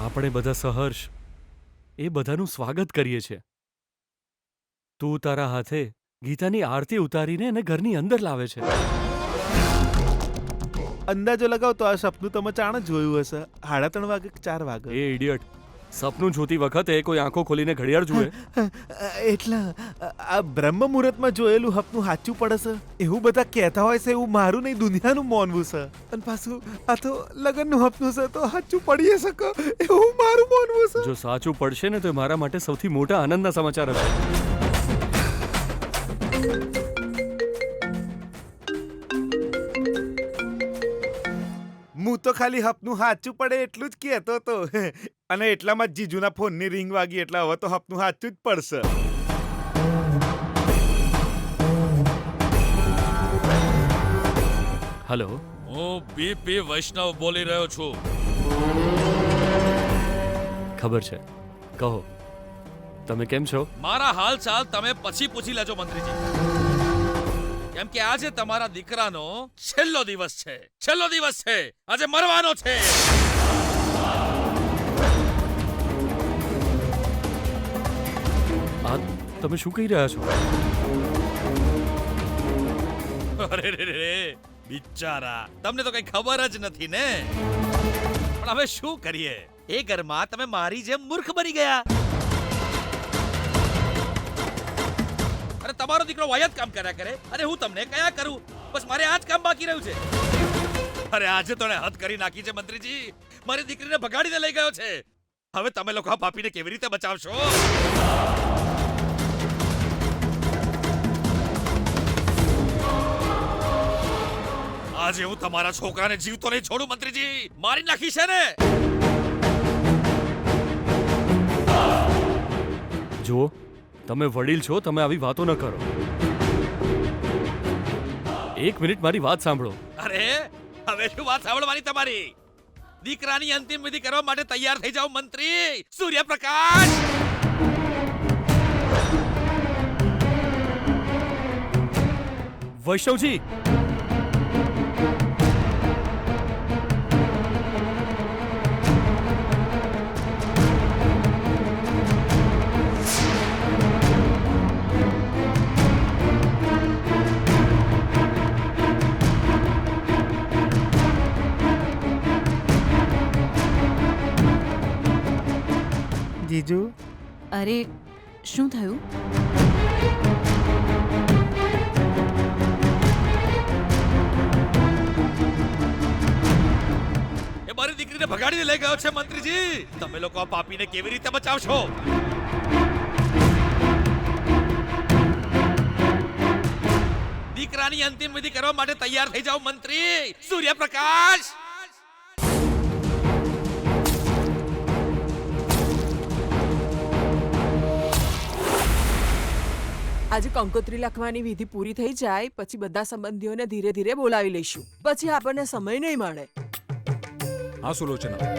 આપણે બધા સહર્ષ એ બધાનું સ્વાગત કરીએ છીએ. તું તારા હાથે ગીતાની આરતી ઉતારીને એને ઘરની અંદર લાવે છે. અંદાજો લગાવ તો આ સપનું તમે ચાણ જ જોયું હશે. 3:30 વાગે કે 4 વાગે. એ ઇડિયટ, સપનું જોતી વખતે કોઈ આંખો ખોલીને ઘડિયાળ જુએ? એટલા આ બ્રહ્મ મુહૂર્તમાં જોયેલું સપનું સાચું પડે છે એવું બધા કહેતા હોય છે. એવું મારું નહીં, દુનિયાનું માનવું છે. અને પાછું આ તો લગ્નનું સપનું છે તો સાચું પડી શકે એવું મારું માનવું છે. જો સાચું પડશે ને તો એ મારા માટે સૌથી મોટા આનંદના સમાચાર હશે. હું તો ખાલી સપનું સાચું પડે એટલું જ કહેતો હતો. અને એટલામાં જ જીજુના ફોનની રિંગ વાગી એટલે હવે તો સપનું સાચું જ પડશે. હલો, હું બીપી વૈષ્ણવ બોલી રહ્યો છું. ખબર છે, કહો તમે કેમ છો? મારા હાલચાલ તમે પછી પૂછી લેજો મંત્રીજી, કેમ કે આજે તમારા દીકરાનો છેલ્લો દિવસ છે. આજે મરવાનો છે. આ તમે શું કહી રહ્યા છો? અરે રે બિચારા, તમને તો કઈ ખબર જ નથી ને. પણ હવે શું કરીએ, એ ઘરમાં તમે મારી જેમ મૂર્ખ બની ગયા. અરે તમારો દીકરો વાયદ કામ કર્યા કરે અને હું તમને કયા કરું? બસ મારે આ જ કામ બાકી રહ્યું છે. અરે આજે તો હદ કરી નાખી છે મંત્રીજી. મારી દીકરીને ભગાડીને લઈ ગયો છે. હવે તમે લોકો આ પાપીને કેવી રીતે બચાવશો? આજે હું તમારા છોકરાને જીવતો નહીં છોડું મંત્રીજી. મારી નાખી છે ને. જુઓ, તમે વડીલ છો, તમે આવી વાતો ન કરો. એક મિનિટ મારી વાત સાંભળો. અરે હવે શું વાત સાંભળવાની તમારી? દીકરાની અંતિમ વિધિ કરવા માટે તૈયાર થઈ જાઓ મંત્રી સૂર્યપ્રકાશ. વૈષ્ણવજી, જીજુ, અરે શું થયું? એ મારી દીકરીને ભગાડીને લઈ ગયો છે મંત્રીજી. તમે લોકો આ પાપીને કેવી રીતે બચાવશો? દીકરાની અંતિમ વિધિ કરવા માટે તૈયાર થઈ જાઓ મંત્રી સૂર્યપ્રકાશ. આજે કંકોત્રી લખવાની વિધિ પૂરી થઈ જાય પછી બધા સંબંધીઓને ધીરે ધીરે બોલાવી લઈશું. પછી આપણને સમય નહીં મળે. હા સુલોચના,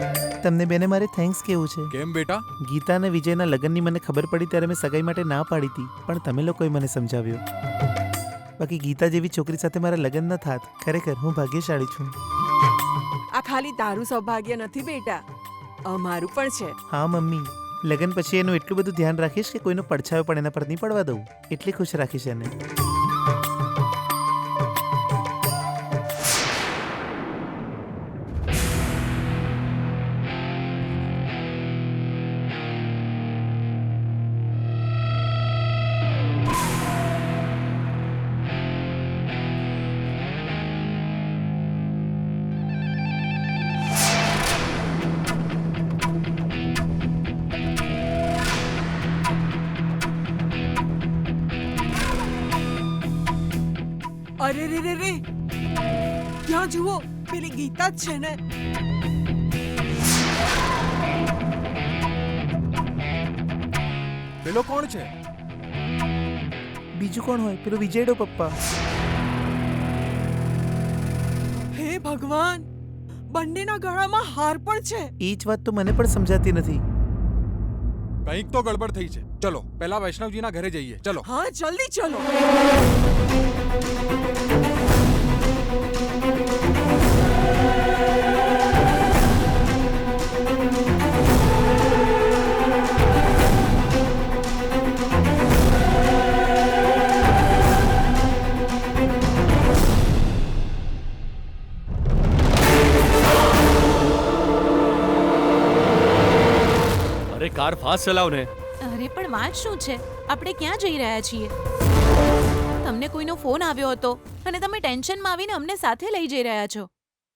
તમને બેને મારે થેન્ક્સ કેવું છે. કેમ બેટા? ગીતા અને વિજયના લગ્નની મને ખબર પડી ત્યારે મેં સગાઈ માટે ના પાડી હતી, પણ તમે લોકોએ મને સમજાવ્યો. બાકી ગીતા જેવી છોકરી સાથે મારા લગ્ન ન થાત. ખરેખર હું ભાગ્યશાળી છું. આ ખાલી તારું સૌભાગ્ય નથી બેટા, અમારું પણ છે. હા મમ્મી, લગ્ન પછી એનું એટલું બધું ધ્યાન રાખીશ કે કોઈનો પડછાયો પણ એના પર નહીં પડવા દઉં. એટલી ખુશ રાખીશ એને. અરે રે રે રે, ક્યાં જુઓ, પેલી ગીતા જ છે ને. પેલો કોણ છે? બીજું કોણ હોય? પેલો વિજયડો પપ્પા. હે ભગવાન, બંનેના ગળામાં હાર પણ છે. એ જ વાત તો મને પણ સમજાતી નથી. કંઈક તો ગડબડ થઈ છે. ચલો પહેલા વૈષ્ણવજીના ઘરે જઈએ. ચલો. હા જલ્દી ચલો. કાર ફાસ્ટ ચલાવ ને. અરે પણ વાત શું છે? આપણે ક્યાં જઈ રહ્યા છીએ? તમને કોઈનો ફોન આવ્યો હતો અને તમે ટેન્શનમાં આવીને અમને સાથે લઈ જઈ રહ્યા છો.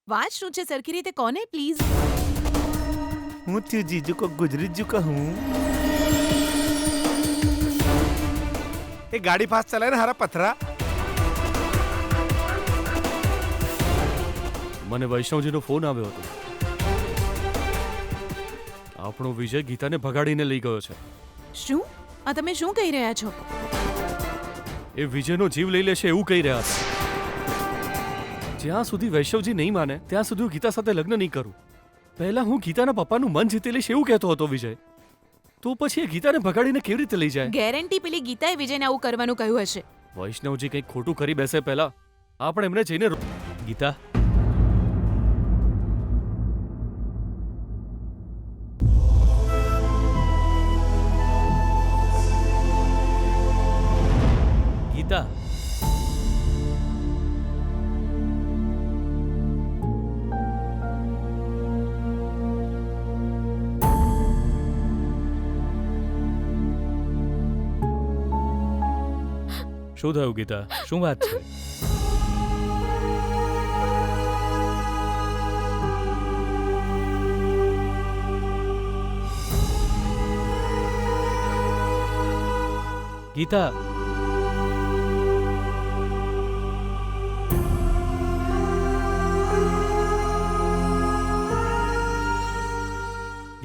વાત શું છે સરખી રીતે કોને પ્લીઝ? હું થયું જીજુ કો ગુજરી જુ કહું. એ ગાડી ફાસ્ટ ચલાય ને હારા પથરા. મને વૈષ્ણવજીનો ફોન આવ્યો હતો. આપણો વિજય ગીતાને ભગાડીને લઈ ગયો છે. શું? આ તમે શું કહી રહ્યા છો? એ વિજયનો જીવ લઈ લેશે એવું કહી રહ્યા હતા. જ્યાં સુધી વૈષ્ણવજી નહીં માને ત્યાં સુધી હું ગીતા સાથે લગ્ન નહીં કરું. પહેલા હું ગીતાના પપ્પાનું મન જીતી લઈશ એવું કહેતો હતો વિજય. તો પછી એ ગીતાને ભગાડીને કેવી રીતે લઈ જાય? ગેરંટી પેલી ગીતાએ વિજયને આવું કરવાનું કહ્યું હશે. વૈષ્ણવજી કંઈક ખોટું કરી બેસે પહેલા આપણે એમને જઈને ગીતા ગીતા શું થયું ગીતા? શું વાત છે? ગીતા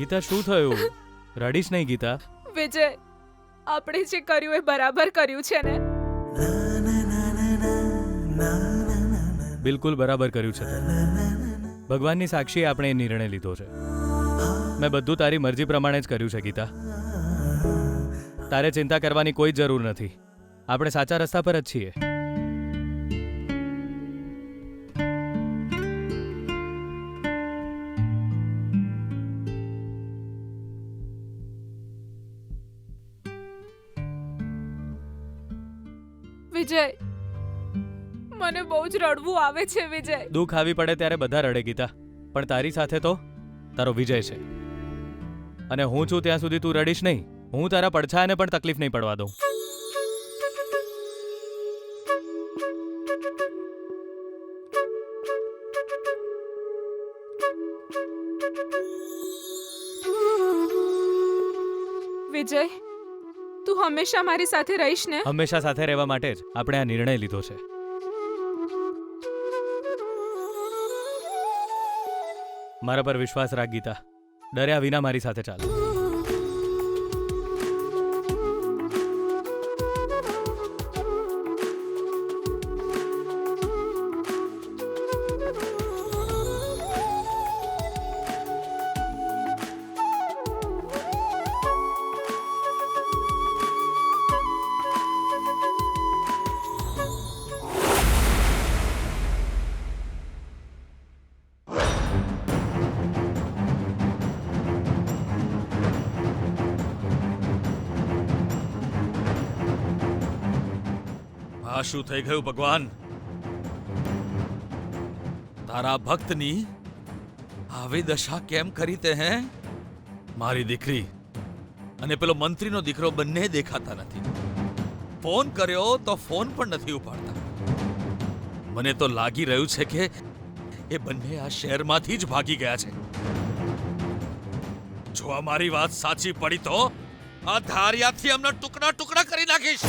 ગીતા શું થયું? રડીશ નહીં ગીતા. વિજય, આપણે જે કર્યું એ બરાબર કર્યું છે ને? બિલકુલ બરાબર કર્યું છે. ભગવાનની સાક્ષી આપણે એ નિર્ણય લીધો છે. મેં બધું તારી મરજી પ્રમાણે જ કર્યું છે ગીતા. તારે ચિંતા કરવાની કોઈ જરૂર નથી. આપણે સાચા રસ્તા પર જ છીએ. વિજય, મને બહુ જ રડવું આવે છે વિજય. દુઃખ આવી પડે ત્યારે બધા રડે ગીતા, પણ તારી સાથે તો તારો વિજય છે. અને હું છું ત્યાં સુધી તું રડીશ નહીં. હું તારા પડછાયાને પણ તકલીફ નહીં પડવા દઉં. વિજય, તું હંમેશા મારી સાથે રહીશ ને? હંમેશા સાથે રહેવા માટે જ આપણે આ નિર્ણય લીધો છે. મારા પર વિશ્વાસ રાખ ગીતા. ડર્યા વિના મારી સાથે ચાલ. આ શું થઈ ગયું ભગવાન? તારા ભક્તની આવી દશા કેમ કરી તે હે? મારી દીકરી અને પેલો મંત્રીનો દીકરો બંને દેખાતા નથી. ફોન કર્યો તો ફોન પણ નથી ઉપાડતા. મને તો લાગી રહ્યું છે કે એ બંને આ શહેરમાંથી જ ભાગી ગયા છે. જો આ મારી વાત સાચી પડી તો આ ધારિયાથી અમને ટુકડા ટુકડા કરી નાખીશ.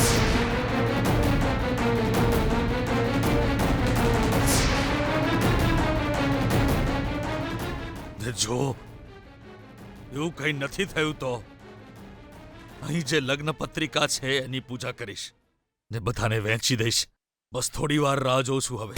જો એવું કંઈ નથી થયું તો અહીં જે લગ્ન પત્રિકા છે એની પૂજા કરીશ ને બધાને વહેંચી દઈશ. બસ થોડી વાર રાહ જોઉં છું હવે.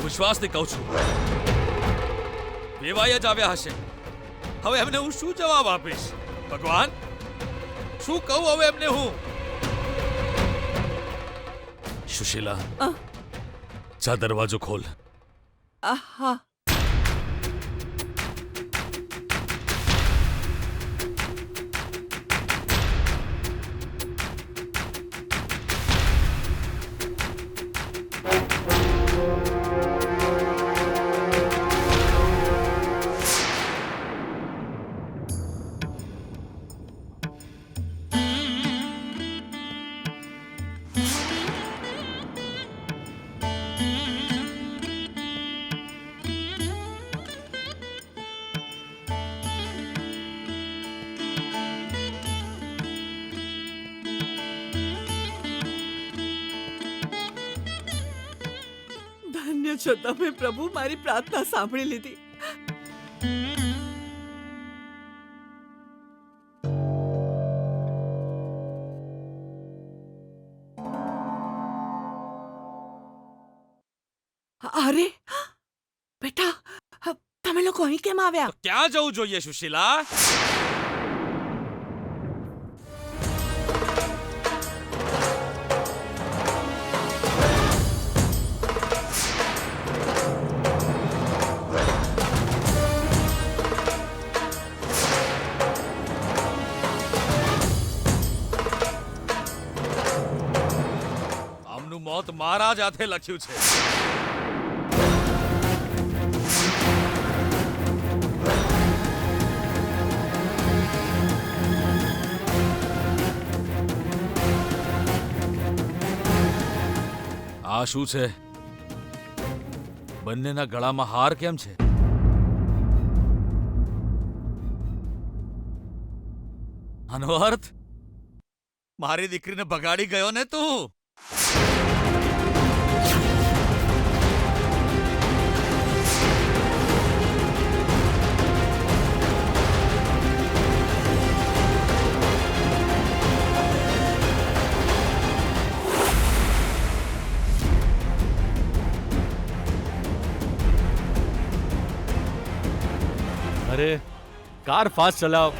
વિશ્વાસથી કહું છું, વેવાઈ જ આવ્યા હશે. હવે એમને હું શું જવાબ આપીશ? ભગવાન, શું કહું હવે એમને હું? સુશીલા અ. જા દરવાજો ખોલ. આહા. ધન્ય છો તમે પ્રભુ, મારી પ્રાર્થના સાંભળી લીધી. અરે બેટા, તમે લોકો અહીં કેમ આવ્યા? તો ક્યાં જવું જોઈએ સુશીલા? આમનું મોત મારા જ હાથે લખ્યું છે. આ શું છે? બંનેના ગળામાં હાર કેમ છે? આનો અર્થ મારી દીકરીને બગાડી ગયો ને તું? અરે કાર ફાસ્ટ ચલાવ.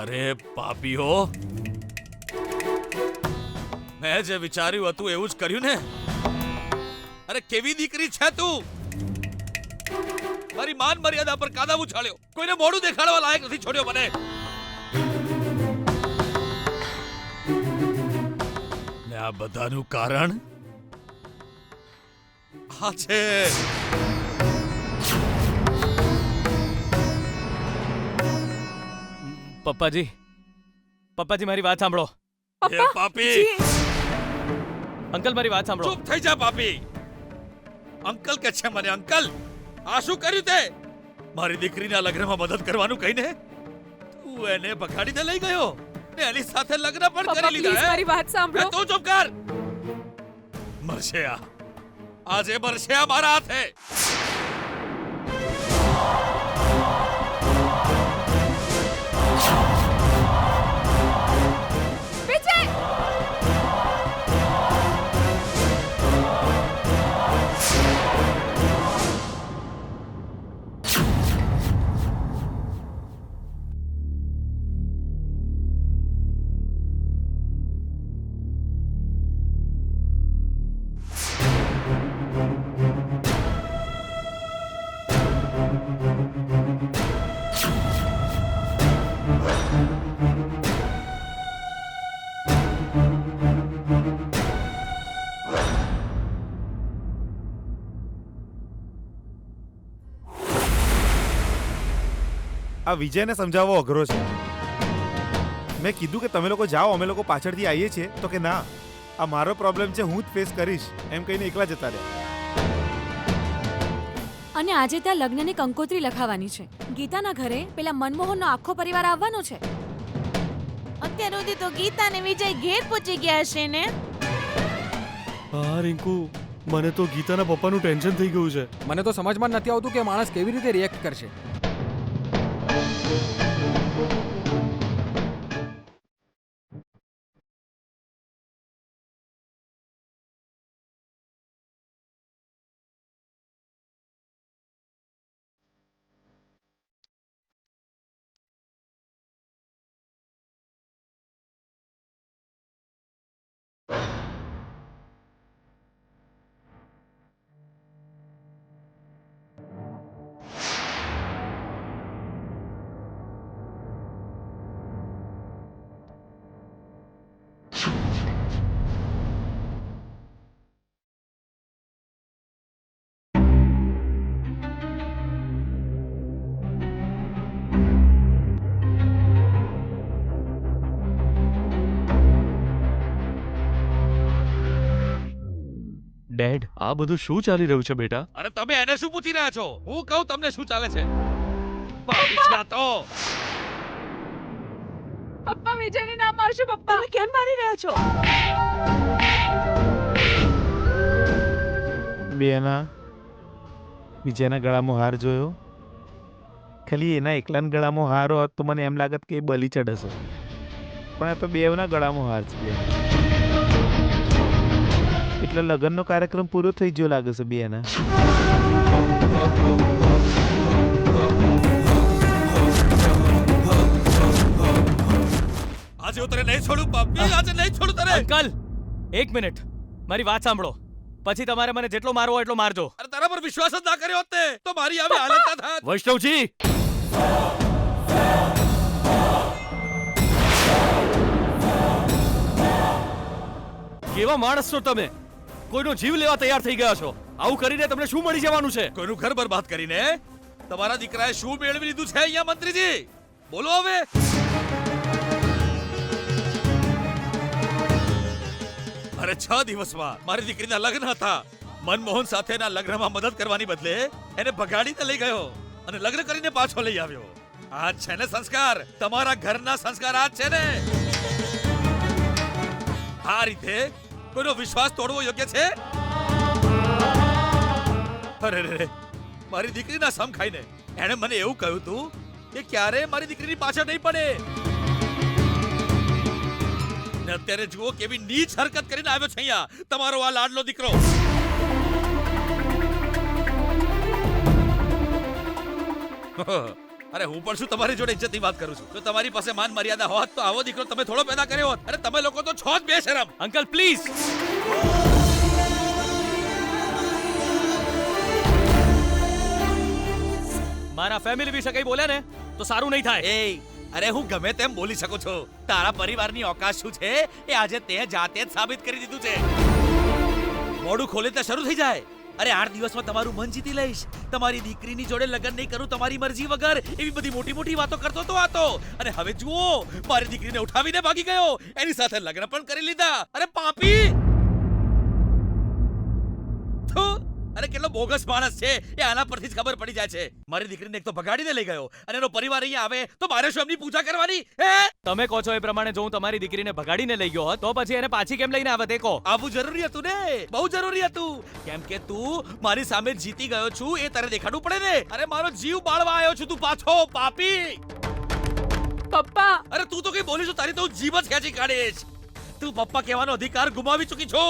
અરે પાપીઓ, મેં જે વિચાર્યું હતું એવું જ કર્યું ને? અરે કેવી દીકરી છે તું? મારી માન મર્યાદા પર કાદવ ઉછાળ્યો, કોઈને મોઢું દેખાડવા લાયક નથી છોડ્યો મને. ને આ બધાનું કારણ આ છે. પપ્પાજી, પપ્પાજી મારી વાત સાંભળો. એ પાપી, અંકલ મારી વાત સાંભળો. ચૂપ થઈ જા પાપી. અંકલ કે છે મને અંકલ? આ શું કર્યું તે? મારી દીકરીના લગ્નમાં મદદ કરવાનું કહીને તું એને બગાડીને લઈ ગયો ને એની સાથે લગ્ન પણ કરી લીધા. મારી વાત સાંભળો. તું ચૂપ કર. મરશે આ, આજે મરશે આ મારા હાથે. આ વિજયને સમજાવવો અઘરો છે. મેં કીધું કે તમે લોકો જાઓ, અમે લોકો પાછળથી આવીએ છીએ, તો કે ના, આ મારો પ્રોબ્લેમ છે, હું જ ફેસ કરીશ, એમ કહીને એકલા જતા રહ્યા. અને આજે ત્યાં લગ્નની કંકોત્રી લખાવાની છે. ગીતાના ઘરે પેલા મનમોહનનો આખો પરિવાર આવવાનો છે. અત્યાર સુધી તો ગીતા ને વિજય ઘેર પહોંચી ગયા હશે ને? હા રિંકુ, મને તો ગીતાના પપ્પાનું ટેન્શન થઈ ગયું છે. મને તો સમજમાં નથી આવતું કે માણસ કેવી રીતે રિએક્ટ કરશે. ડેડ આ બધું શું ચાલી રહ્યું છે બેટા? અરે તમે એને શું પૂછી રહ્યા છો? હું કહું તમને શું ચાલે છે? પાપીચના તો પપ્પા વિજયને ના મારશો પપ્પા. તમે કેમ મારી રહ્યા છો? બેના વિજયના ગળામાં હાર જોયો? ખાલી એના એકલાના ગળામાં હાર હોત તો મને એમ લાગત કે એ બલી ચડશે, પણ આ તો બેવના ગળામાં હાર છે બેન. એટલે લગ્નનો કાર્યક્રમ પૂરો થઈ ગયો લાગે છે બેના. આજે હું તને નહીં છોડું પાપી, આજે નહીં છોડું તને. અંકલ એક મિનિટ મારી વાત સાંભળો, પછી તમારે મને જેટલો મારવો હોય એટલો મારજો. અરે તારા પર વિશ્વાસ જ ના કર્યો હોત ને તો મારી આવી હાલત ના થાત. વૈષ્ણવજી કેવા માણસ છો તમે? કોઈનો જીવ લેવા તૈયાર થઈ ગયા છો. આવું કરીને તમને શું મળી જવાનું છે? કોઈનું ઘર બરબાદ કરીને તમારા દીકરાએ શું મેળવી લીધું છે અહીંયા મંત્રીજી? બોલો હવે. અરે 6 દિવસમાં મારી દીકરીના લગ્ન હતા. મનમોહન સાથેના લગ્નમાં મદદ કરવાની બદલે એને ભગાડીને લઈ ગયો અને લગ્ન કરીને પાછો લઈ આવ્યો. આ છે ને સંસ્કાર? તમારા ઘરના સંસ્કાર આ છે ને? આ રીતે કોઈનો વિશ્વાસ તોડવો યોગ્ય છે? અરે રે, મારી દીકરીના સમ ખાઈને એણે મને એવું કહ્યું તું કે ક્યારે મારી દીકરીની પાછળ નહીં પડે. ને અત્યારે જુઓ કેવી નીચ હરકત કરીને આવ્યો છે અહીંયા તમારો આ લાડલો દીકરો. અરે હું પણ શું તમારી જોડે ઇજ્જતની વાત કરું છું? જો તમારી પાસે માન મર્યાદા હોત તો આવો દીકરો તમે થોડો પેદા કર્યો હોત. અરે તમે લોકો તો છો જ બેશરમ. અંકલ પ્લીઝ મારા ફેમિલી વિશે કઈ બોલ્યા ને તો સારું નહીં થાય. અરે હું ગમે તેમ બોલી શકું છું. તારા પરિવારની ઓકાત શું છે એ આજે તે જાતે જ સાબિત કરી દીધું છે. મોઢું ખોલે તે શરૂ થઈ જાય. અરે 8 દિવસમાં તમારું મન જીતી લઈશ. તમારી દીકરીની જોડે લગ્ન નહીં કરું તમારી મરજી વગર, એવી બધી મોટી મોટી વાતો કરતો તો આતો. અને હવે જુઓ મારી દીકરીને ઉઠાવીને ભાગી ગયો. એની સાથે લગ્ન પણ કરી લીધા. અરે પાપી! થુ! અરે કેટલો બોગસ માણસ છે એ આના પરથી જ ખબર પડી જાય છે. મારી દીકરીને એક તો ભગાડીને લઈ ગયો અને એનો પરિવાર અહીંયા આવે તો મારે શું એમની પૂજા કરવાની? હે? તમે કહો છો એ પ્રમાણે જો હું તમારી દીકરીને ભગાડીને લઈ ગયો હોત તો પછી એને પાછી કેમ લઈને આવે તે કહો. આવું જરૂરી હતું ને, બહુ જરૂરી હતું. કેમ કે તું મારી સામે જીતી ગયો છું એ તારે દેખાડવું પડે ને. અરે મારો જીવ બાળવા આવ્યો છું તું પાછો, પાપી! પપ્પા અરે તું તો કઈ બોલીશું તારી તો હું જીવ જ ખેંચી કાઢીશ. તું પપ્પા કહેવાનો અધિકાર ગુમાવી ચૂકી છો.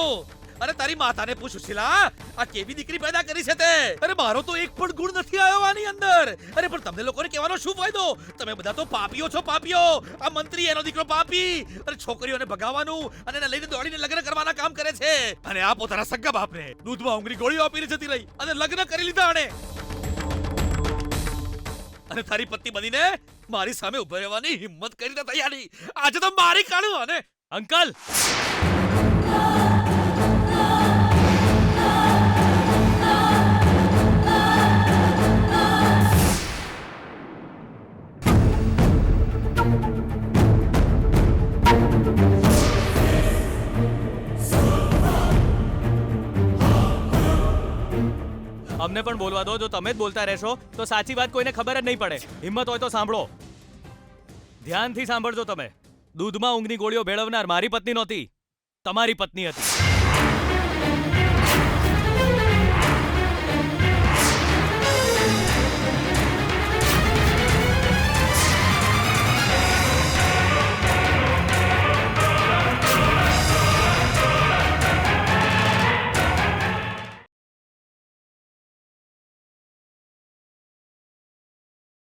અરે તારી માતાને પૂછ સુશીલા, આ કેવી દીકરી પેદા કરી છે તે? અરે મારો તો એક પણ ગુણ નથી આવ્યો આની અંદર. અરે પણ તમને લોકોને કહેવાનો શું ફાયદો? તમે બધા તો પાપીઓ છો, પાપીઓ. આ મંત્રી એનો દીકરો પાપી. અરે છોકરીઓને ભગાવવાનું અને એને લઈને દોડીને લગ્ન કરવાના કામ કરે છે. અને આ પોતાના સગા બાપને દૂધમાં ઊંઘરી ગોળીઓ આપીને જતી રહી અને લગ્ન કરી લીધા આણે. અને તારી પત્ની બનીને મારી સામે ઉભા રહેવાની હિંમત કરીને તૈયારી. આજે તો મારી કાઢું અને અંકલ અમને પણ બોલવા દો. જો તમે જ બોલતા રહેશો તો સાચી વાત કોઈને ખબર જ નહીં પડે. હિંમત હોય તો સાંભળો, ધ્યાનથી સાંભળજો તમે. દૂધમાં ઊંઘની ગોળીઓ ભેળવનાર મારી પત્ની નહોતી, તમારી પત્ની હતી.